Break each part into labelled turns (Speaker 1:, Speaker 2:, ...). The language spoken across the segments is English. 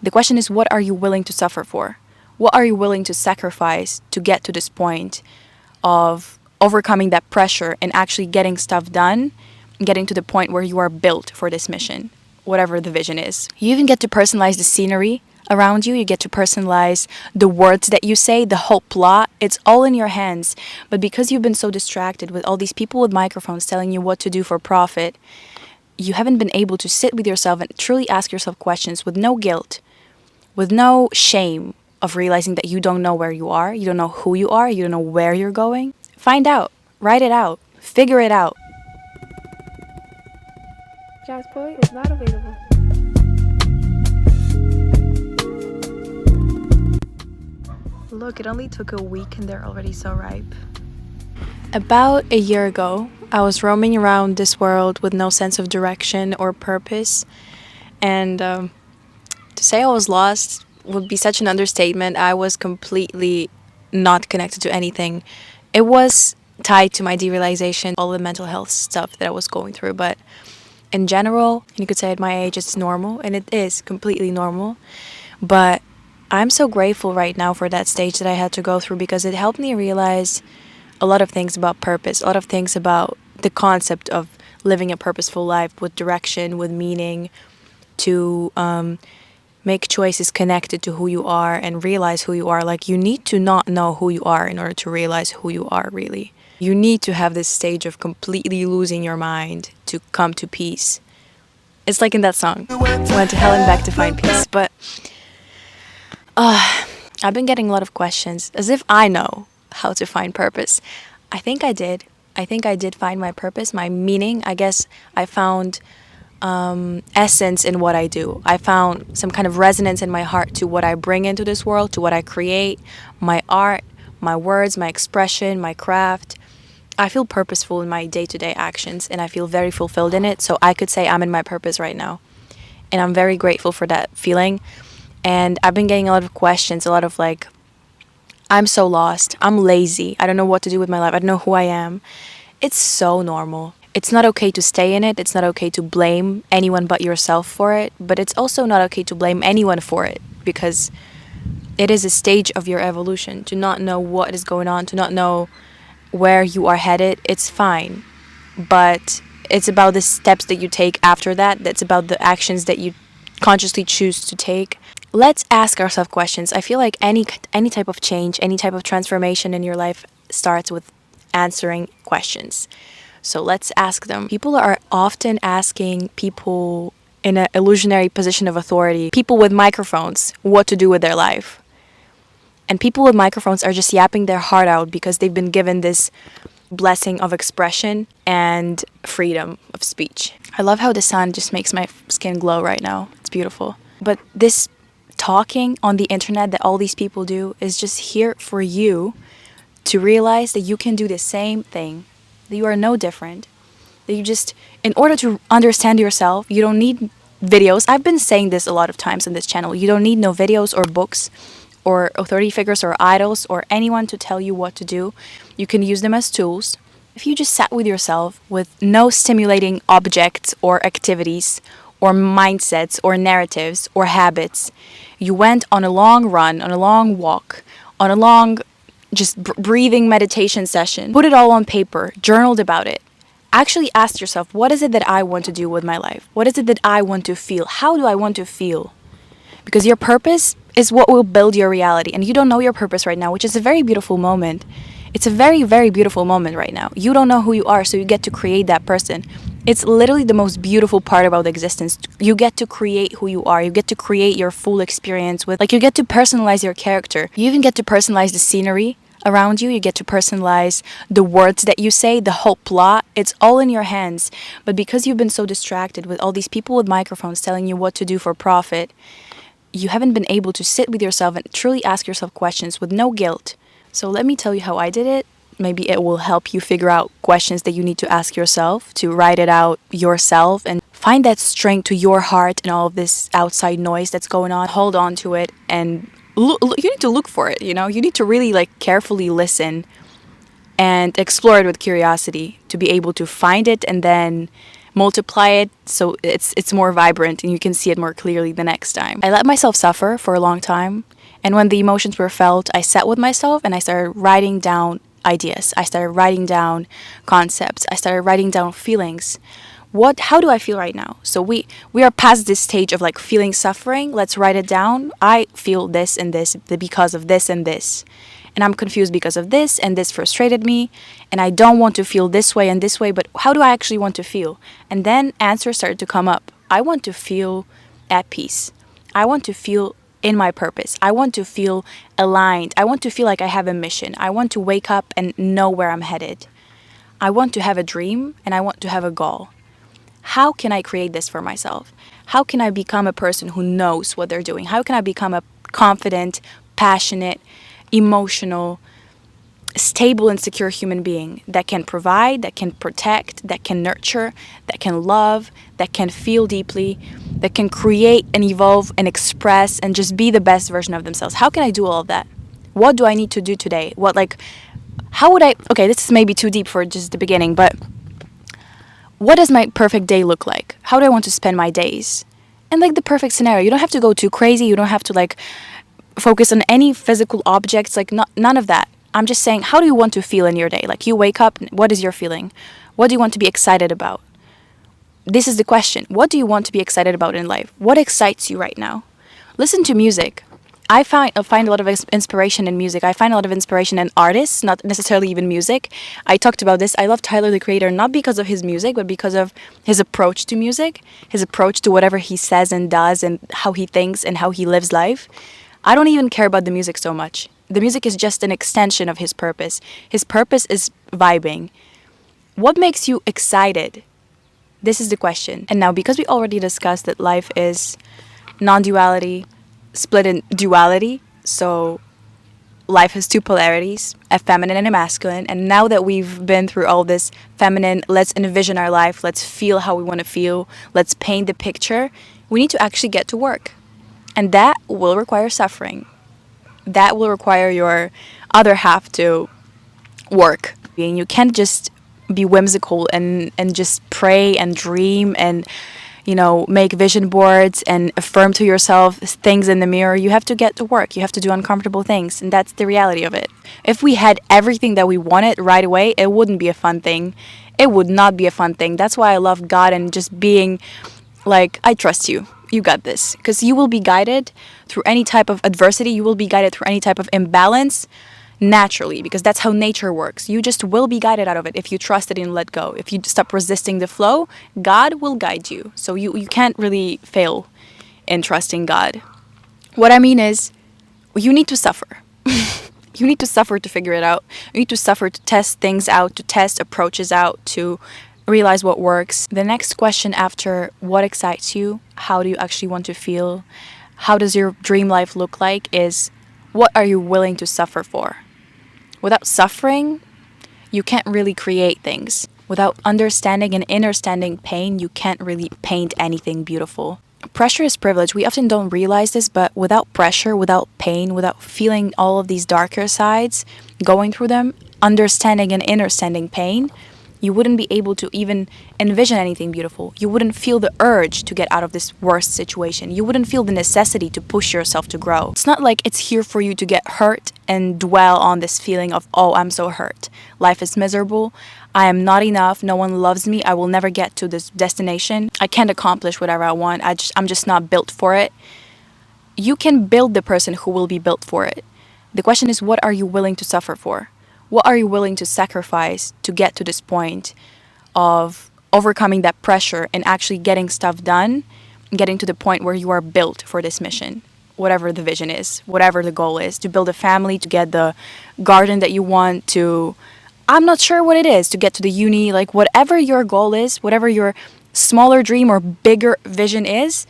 Speaker 1: The question is, what are you willing to suffer for? What are you willing to sacrifice to get to this point of overcoming that pressure and actually getting stuff done, getting to the point where you are built for this mission, whatever the vision is. You even get to personalize the scenery around you. You get to personalize the words that you say, the whole plot. It's all in your hands. But because you've been so distracted with all these people with microphones telling you what to do for profit, you haven't been able to sit with yourself and truly ask yourself questions with no guilt, with no shame of realizing that you don't know where you are, you don't know who you are, you don't know where you're going. Find out, write it out, figure it out.
Speaker 2: Jazz Poet is not available.
Speaker 1: Look, it only took a week and they're already so ripe. About a year ago, I was roaming around this world with no sense of direction or purpose. And to say I was lost would be such an understatement. I was completely not connected to anything. It was tied to my derealization, all the mental health stuff that I was going through. But in general, you could say at my age it's normal, and it is completely normal. But I'm so grateful right now for that stage that I had to go through, because it helped me realize a lot of things about purpose, a lot of things about the concept of living a purposeful life with direction, with meaning, to make choices connected to who you are and realize who you are. Like, you need to not know who you are in order to realize who you are, really. You need to have this stage of completely losing your mind to come to peace. It's like in that song, went to hell and back to find peace. But I've been getting a lot of questions, as if I know how to find purpose. I think I did. I think I did find my purpose, my meaning. I guess I found essence in what I do. I found some kind of resonance in my heart to what I bring into this world, to what I create, my art, my words, my expression, my craft. I feel purposeful in my day-to-day actions, and I feel very fulfilled in it. So I could say I'm in my purpose right now. And I'm very grateful for that feeling. And I've been getting a lot of questions, a lot of like, I'm so lost, I'm lazy, I don't know what to do with my life, I don't know who I am. It's so normal. It's not okay to stay in it. It's not okay to blame anyone but yourself for it. But it's also not okay to blame anyone for it, because it is a stage of your evolution. To not know what is going on, to not know where you are headed, it's fine. But it's about the steps that you take after that. That's about the actions that you consciously choose to take. Let's ask ourselves questions. I feel like any type of change, any type of transformation in your life starts with answering questions. So let's ask them. People are often asking people in an illusionary position of authority, people with microphones, what to do with their life. And people with microphones are just yapping their heart out because they've been given this blessing of expression and freedom of speech. I love how the sun just makes my skin glow right now. It's beautiful. But this talking on the internet that all these people do is just here for you to realize that you can do the same thing, that you are no different, that you just, in order to understand yourself, you don't need videos. I've been saying this a lot of times on this channel. You don't need no videos or books or authority figures or idols or anyone to tell you what to do. You can use them as tools. If you just sat with yourself with no stimulating objects or activities or mindsets or narratives or habits, you went on a long run, on a long walk, on a long just breathing meditation session, put it all on paper, journaled about it, actually asked yourself, what is it that I want to do with my life? What is it that I want to feel? How do I want to feel? Because your purpose is what will build your reality. And you don't know your purpose right now, which is a very beautiful moment. It's a very, very beautiful moment right now. You don't know who you are, so you get to create that person. It's literally the most beautiful part about existence. You get to create who you are. You get to create your full experience with, like, you get to personalize your character. You even get to personalize the scenery around you. You get to personalize the words that you say, the whole plot. It's all in your hands. But because you've been so distracted with all these people with microphones telling you what to do for profit, you haven't been able to sit with yourself and truly ask yourself questions with no guilt. So let me tell you how I did it. Maybe it will help you figure out questions that you need to ask yourself, to write it out yourself and find that strength to your heart and all of this outside noise that's going on. Hold on to it and you need to look for it, you know? You need to really like carefully listen and explore it with curiosity to be able to find it and then multiply it so it's more vibrant and you can see it more clearly the next time. I let myself suffer for a long time, and when the emotions were felt, I sat with myself and I started writing down ideas. I started writing down concepts. I started writing down feelings. How do I feel right now? So we are past this stage of like feeling suffering. Let's write it down. I feel this and this because of this and this. And I'm confused because of this, and this frustrated me, and I don't want to feel this way and this way, but how do I actually want to feel? And then answers started to come up. I want to feel at peace. I want to feel in my purpose. I want to feel aligned. I want to feel like I have a mission. I want to wake up and know where I'm headed. I want to have a dream and I want to have a goal. How can I create this for myself? How can I become a person who knows what they're doing? How can I become a confident, passionate, emotional, stable, and secure human being that can provide, that can protect, that can nurture, that can love, that can feel deeply, that can create and evolve and express and just be the best version of themselves? How can I do all of that? What do I need to do today? How would I, okay, this is maybe too deep for just the beginning, but what does my perfect day look like? How do I want to spend my days? And like the perfect scenario, you don't have to go too crazy. You don't have to like focus on any physical objects, like none of that. I'm just saying, how do you want to feel in your day? Like you wake up, what is your feeling? What do you want to be excited about? This is the question. What do you want to be excited about in life? What excites you right now? Listen to music. I find a lot of inspiration in music. I find a lot of inspiration in artists, not necessarily even music. I talked about this. I love Tyler the Creator not because of his music, but because of his approach to music, his approach to whatever he says and does, and how he thinks and how he lives life. I don't even care about the music so much. The music is just an extension of his purpose. His purpose is vibing. What makes you excited? This is the question. And now, because we already discussed that life is non-duality, split in duality, so life has two polarities, a feminine and a masculine. And now that we've been through all this feminine, let's envision our life, let's feel how we want to feel, let's paint the picture, we need to actually get to work. And that will require suffering. That will require your other half to work. And you can't just be whimsical and just pray and dream and, make vision boards and affirm to yourself things in the mirror. You have to get to work. You have to do uncomfortable things. And that's the reality of it. If we had everything that we wanted right away, it wouldn't be a fun thing. It would not be a fun thing. That's why I love God and just being like, I trust you. You got this. Because you will be guided through any type of adversity. You will be guided through any type of imbalance naturally, because that's how nature works. You just will be guided out of it if you trust it and let go. If you stop resisting the flow, God will guide you. So you can't really fail in trusting God. What I mean is, you need to suffer. You need to suffer to figure it out. You need to suffer to test things out, to test approaches out, to realize what works. The next question after what excites you, how do you actually want to feel, how does your dream life look like, is what are you willing to suffer for? Without suffering, you can't really create things. Without understanding and understanding pain, you can't really paint anything beautiful. Pressure is privilege. We often don't realize this, but without pressure, without pain, without feeling all of these darker sides, going through them, understanding and understanding pain, you wouldn't be able to even envision anything beautiful. You wouldn't feel the urge to get out of this worst situation. You wouldn't feel the necessity to push yourself to grow. It's not like it's here for you to get hurt and dwell on this feeling of, oh, I'm so hurt. Life is miserable. I am not enough. No one loves me. I will never get to this destination. I can't accomplish whatever I want. I'm just not built for it. You can build the person who will be built for it. The question is, what are you willing to suffer for? What are you willing to sacrifice to get to this point of overcoming that pressure and actually getting stuff done, getting to the point where you are built for this mission, whatever the vision is, whatever the goal is, to build a family, to get the garden that you want, to, I'm not sure what it is, to get to the uni, like whatever your goal is, whatever your smaller dream or bigger vision is,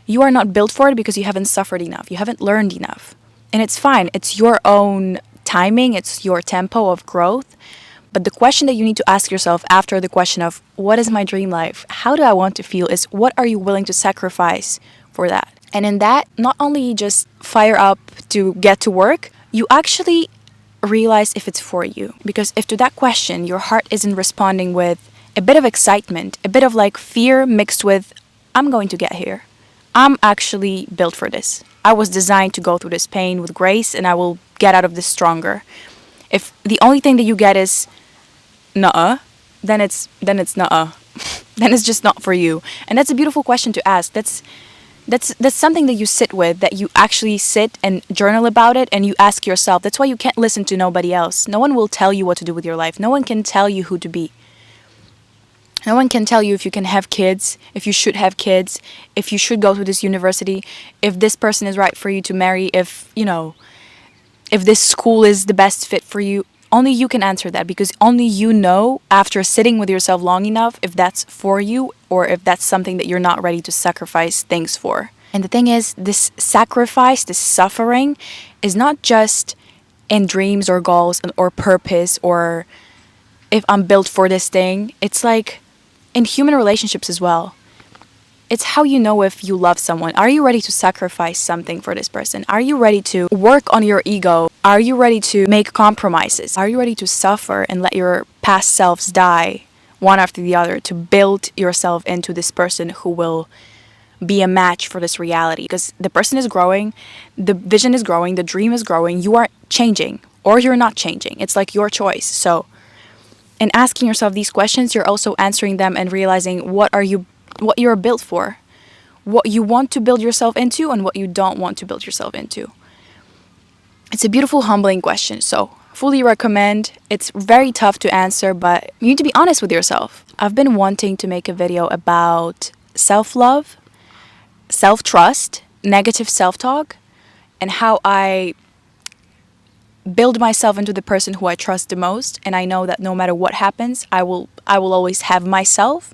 Speaker 1: you are not built for it because you haven't suffered enough, you haven't learned enough. And it's fine, it's your own timing, it's your tempo of growth. But the question that you need to ask yourself after the question of what is my dream life, how do I want to feel, is what are you willing to sacrifice for that? And in that, not only just fire up to get to work, you actually realize if it's for you. Because if to that question your heart isn't responding with a bit of excitement, a bit of like fear mixed with, I'm going to get here. I'm actually built for this. I was designed to go through this pain with grace and I will get out of this stronger. If the only thing that you get is nuh-uh, then it's nuh-uh. Then it's just not for you. And that's a beautiful question to ask. That's something that you sit with, that you actually sit and journal about it and you ask yourself. That's why you can't listen to nobody else. No one will tell you what to do with your life. No one can tell you who to be. No one can tell you if you can have kids, if you should have kids, if you should go to this university, if this person is right for you to marry, if this school is the best fit for you. Only you can answer that, because only you know, after sitting with yourself long enough, if that's for you or if that's something that you're not ready to sacrifice things for. And the thing is, this sacrifice, this suffering, is not just in dreams or goals or purpose, or if I'm built for this thing. It's like in human relationships as well. It's how you know if you love someone. Are you ready to sacrifice something for this person? Are you ready to work on your ego? Are you ready to make compromises? Are you ready to suffer and let your past selves die one after the other to build yourself into this person who will be a match for this reality? Because the person is growing, the vision is growing, the dream is growing, you are changing or you're not changing. It's like your choice. So in asking yourself these questions, you're also answering them and realizing what you're built for, what you want to build yourself into and what you don't want to build yourself into. It's a beautiful, humbling question, so fully recommend. It's very tough to answer, but you need to be honest with yourself. I've been wanting to make a video about self-love, self-trust, negative self-talk, and how I build myself into the person who I trust the most. And I know that no matter what happens, I will always have myself,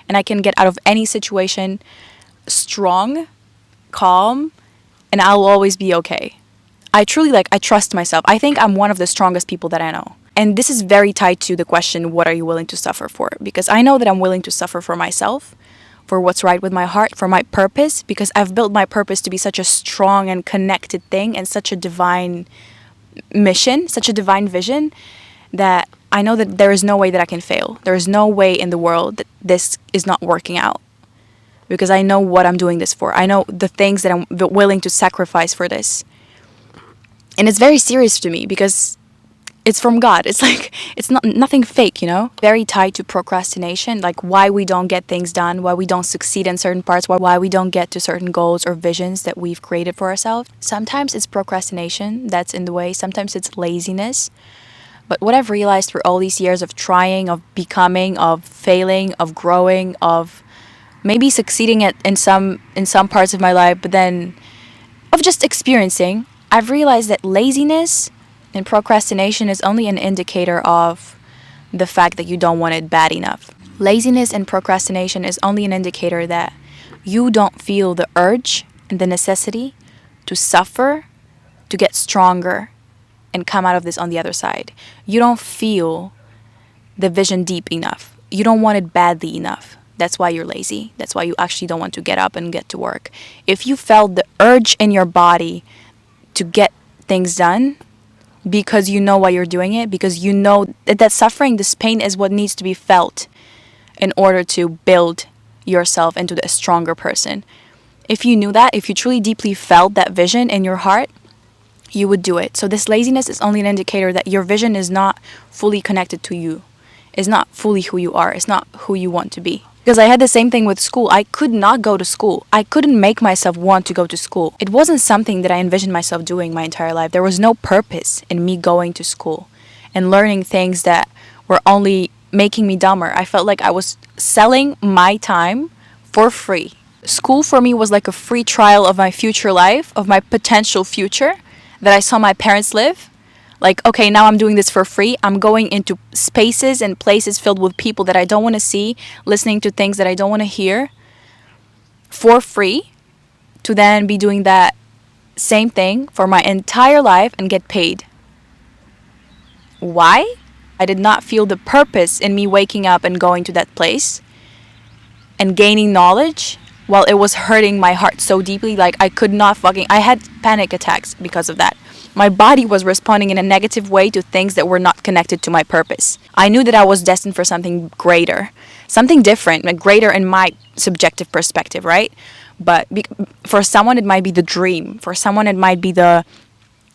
Speaker 1: and I can get out of any situation strong, calm, and I'll always be okay. I trust myself. I think I'm one of the strongest people that I know. And this is very tied to the question, what are you willing to suffer for? Because I know that I'm willing to suffer for myself, for what's right with my heart, for my purpose, because I've built my purpose to be such a strong and connected thing and such a divine mission, such a divine vision, that I know that there is no way that I can fail. There is no way in the world that this is not working out. Because I know what I'm doing this for. I know the things that I'm willing to sacrifice for this. And it's very serious to me because it's from God. It's like, it's nothing fake, you know? Very tied to procrastination, like why we don't get things done, why we don't succeed in certain parts, why we don't get to certain goals or visions that we've created for ourselves. Sometimes it's procrastination that's in the way. Sometimes it's laziness. But what I've realized through all these years of trying, of becoming, of failing, of growing, of maybe succeeding in some parts of my life, but then of just experiencing, I've realized that laziness and procrastination is only an indicator of the fact that you don't want it bad enough. Laziness and procrastination is only an indicator that you don't feel the urge and the necessity to suffer, to get stronger, and come out of this on the other side. You don't feel the vision deep enough. You don't want it badly enough. That's why you're lazy. That's why you actually don't want to get up and get to work. If you felt the urge in your body to get things done, because you know why you're doing it, because you know that suffering, this pain is what needs to be felt in order to build yourself into a stronger person. If you knew that, if you truly deeply felt that vision in your heart, you would do it. So this laziness is only an indicator that your vision is not fully connected to you. It's not fully who you are. It's not who you want to be. Because I had the same thing with school. I could not go to school. I couldn't make myself want to go to school. It wasn't something that I envisioned myself doing my entire life. There was no purpose in me going to school and learning things that were only making me dumber. I felt like I was selling my time for free. School for me was like a free trial of my future life, of my potential future that I saw my parents live. Like, okay, now I'm doing this for free. I'm going into spaces and places filled with people that I don't want to see, listening to things that I don't want to hear for free, to then be doing that same thing for my entire life and get paid. Why? I did not feel the purpose in me waking up and going to that place and gaining knowledge while it was hurting my heart so deeply. Like I had panic attacks because of that. My body was responding in a negative way to things that were not connected to my purpose. I knew that I was destined for something greater, something different, like greater in my subjective perspective, right? But for someone, it might be the dream. For someone, it might be the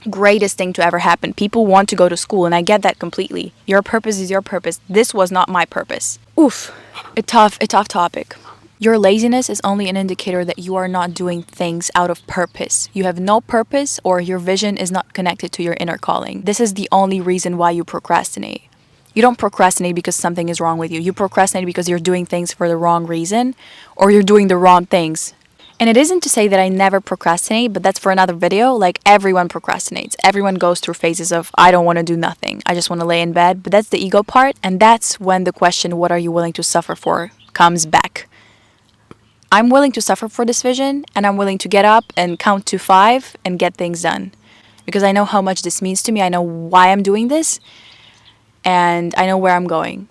Speaker 1: greatest thing to ever happen. People want to go to school, and I get that completely. Your purpose is your purpose. This was not my purpose. Oof, a tough topic. Your laziness is only an indicator that you are not doing things out of purpose. You have no purpose, or your vision is not connected to your inner calling. This is the only reason why you procrastinate. You don't procrastinate because something is wrong with you. You procrastinate because you're doing things for the wrong reason, or you're doing the wrong things. And it isn't to say that I never procrastinate, but that's for another video. Like, everyone procrastinates. Everyone goes through phases of, I don't want to do nothing. I just want to lay in bed. But that's the ego part. And that's when the question, what are you willing to suffer for, comes back. I'm willing to suffer for this vision, and I'm willing to get up and count to 5 and get things done. Because I know how much this means to me. I know why I'm doing this, and I know where I'm going.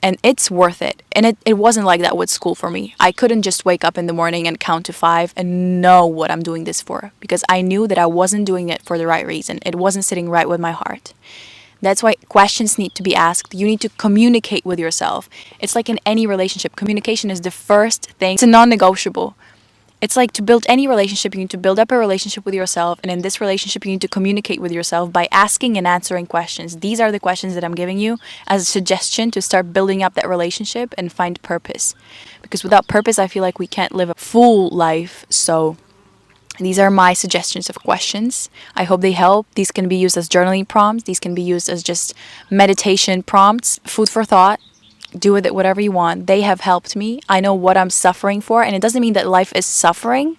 Speaker 1: And it's worth it. And it wasn't like that with school for me. I couldn't just wake up in the morning and count to 5 and know what I'm doing this for. Because I knew that I wasn't doing it for the right reason. It wasn't sitting right with my heart. That's why questions need to be asked. You need to communicate with yourself. It's like in any relationship, communication is the first thing. It's a non-negotiable. It's like to build any relationship, you need to build up a relationship with yourself. And in this relationship, you need to communicate with yourself by asking and answering questions. These are the questions that I'm giving you as a suggestion to start building up that relationship and find purpose. Because without purpose, I feel like we can't live a full life. So these are my suggestions of questions. I hope they help. These can be used as journaling prompts. These can be used as just meditation prompts, food for thought. Do with it whatever you want. They have helped me. I know what I'm suffering for. And it doesn't mean that life is suffering,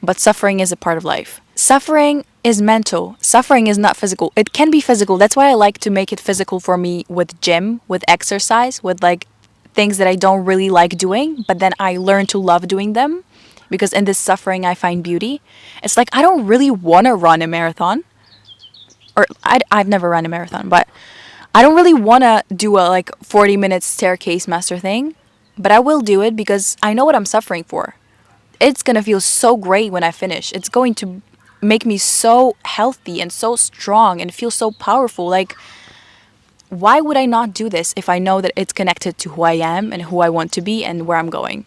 Speaker 1: but suffering is a part of life. Suffering is mental. Suffering is not physical. It can be physical. That's why I like to make it physical for me with gym, with exercise, with like things that I don't really like doing, but then I learn to love doing them. Because in this suffering, I find beauty. It's like I don't really want to run a marathon. Or I've never run a marathon, but I don't really want to do a like 40-minute staircase master thing. But I will do it because I know what I'm suffering for. It's going to feel so great when I finish. It's going to make me so healthy and so strong and feel so powerful. Like, why would I not do this if I know that it's connected to who I am and who I want to be and where I'm going?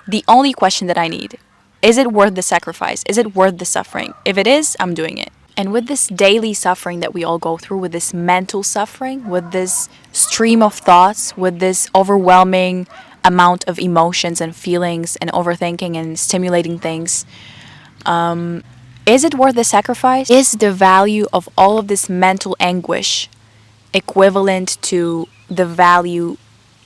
Speaker 1: The only question that I need, is it worth the sacrifice? Is it worth the suffering? If it is, I'm doing it. And with this daily suffering that we all go through, with this mental suffering, with this stream of thoughts, with this overwhelming amount of emotions and feelings and overthinking and stimulating things, is it worth the sacrifice? Is the value of all of this mental anguish equivalent to the value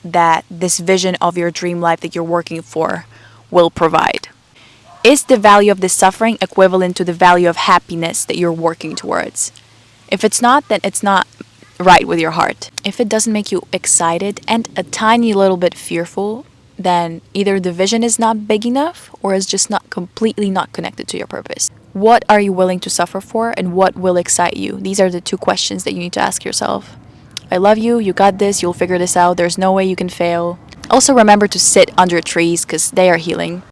Speaker 1: that this vision of your dream life that you're working for will provide? Is the value of this suffering equivalent to the value of happiness that you're working towards? If it's not, then it's not right with your heart. If it doesn't make you excited and a tiny little bit fearful, then either the vision is not big enough or it's just not completely not connected to your purpose. What are you willing to suffer for, and what will excite you? These are the 2 questions that you need to ask yourself. I love you. You got this. You'll figure this out. There's no way you can fail. Also, remember to sit under trees because they are healing.